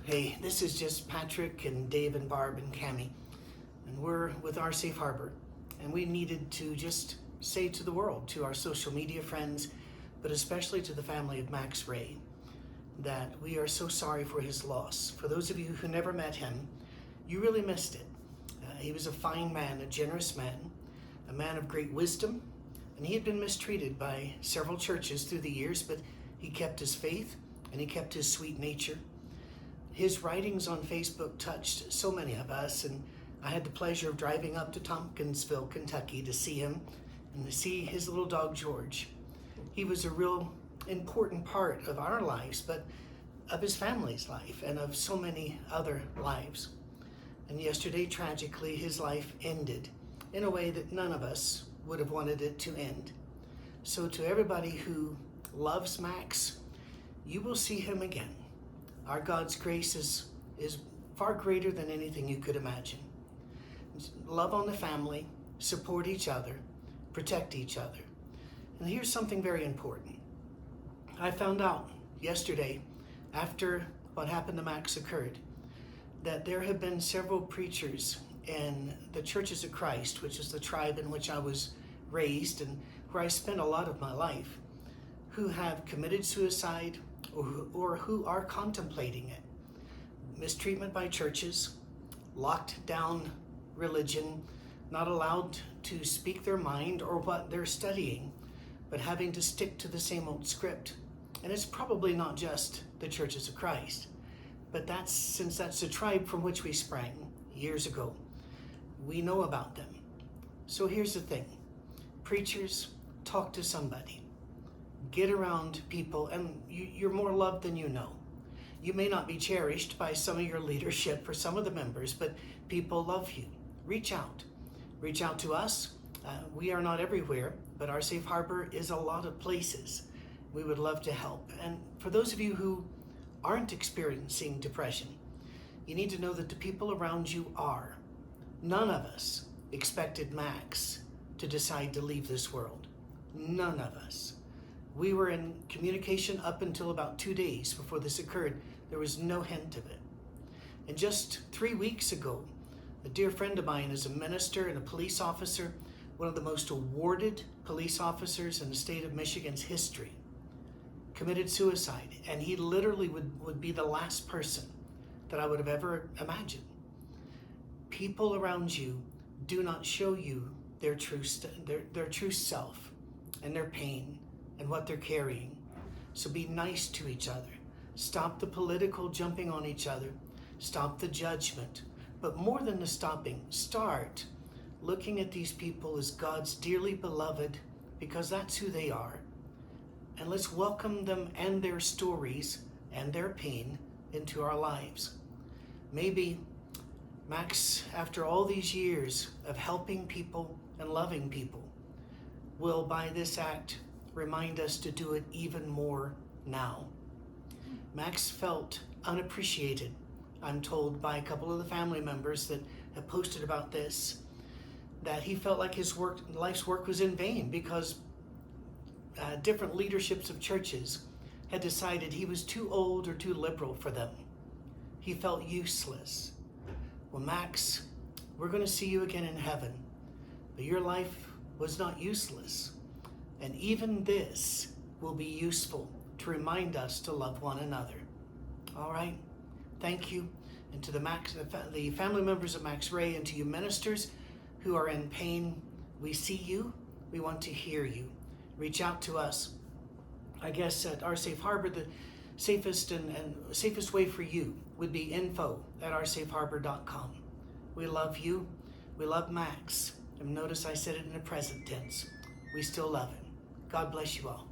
Hey, this is just Patrick and Dave and Barb and Cammie, and we're with our Safe Harbor, and we needed to just say to the world, to our social media friends, but especially to the family of Max Ray, that we are so sorry for his loss. For those of you who never met him, you really missed it. He was a fine man, a generous man, a man of great wisdom, and he had been mistreated by several churches through the years, but he kept his faith and he kept his sweet nature. His writings on Facebook touched so many of us, and I had the pleasure of driving up to Tompkinsville, Kentucky to see him and to see his little dog, George. He was a real important part of our lives, but of his family's life and of so many other lives. And yesterday, tragically, his life ended in a way that none of us would have wanted it to end. So to everybody who loves Max, you will see him again. Our God's grace is far greater than anything you could imagine. Love on the family, support each other, protect each other. And here's something very important. I found out yesterday, after what happened to Max occurred, that there have been several preachers in the Churches of Christ, which is the tribe in which I was raised and where I spent a lot of my life, who have committed suicide or who are contemplating it. Mistreatment by churches, locked down religion, not allowed to speak their mind or what they're studying, but having to stick to the same old script. And it's probably not just the Churches of Christ, but since that's the tribe from which we sprang years ago, we know about them. So here's the thing. Preachers, talk to somebody. Get around people, and you're more loved than you know. You may not be cherished by some of your leadership or some of the members, but people love you. Reach out. Reach out to us. We are not everywhere, but our Safe Harbor is a lot of places. We would love to help. And for those of you who aren't experiencing depression, you need to know that the people around you are. None of us expected Max to decide to leave this world. None of us. We were in communication up until about 2 days before this occurred. There was no hint of it. And just 3 weeks ago, a dear friend of mine is a minister and a police officer, one of the most awarded police officers in the state of Michigan's history, committed suicide. And he literally would be the last person that I would have ever imagined. People around you do not show you their true self and their pain and what they're carrying. So be nice to each other. Stop the political jumping on each other. Stop the judgment. But more than the stopping, start looking at these people as God's dearly beloved, because that's who they are. And let's welcome them and their stories and their pain into our lives. Maybe Max, after all these years of helping people and loving people, will by this act remind us to do it even more now. Max felt unappreciated, I'm told by a couple of the family members that have posted about this, that he felt like his life's work was in vain because different leaderships of churches had decided he was too old or too liberal for them. He felt useless. Well, Max, we're going to see you again in heaven, but your life was not useless. And even this will be useful to remind us to love one another. All right? Thank you. And to the family members of Max Ray, and to you ministers who are in pain, we see you. We want to hear you. Reach out to us. I guess at our Safe Harbor, the safest and safest way for you would be info@oursafeharbor.com. We love you. We love Max. And notice I said it in the present tense. We still love him. God bless you all.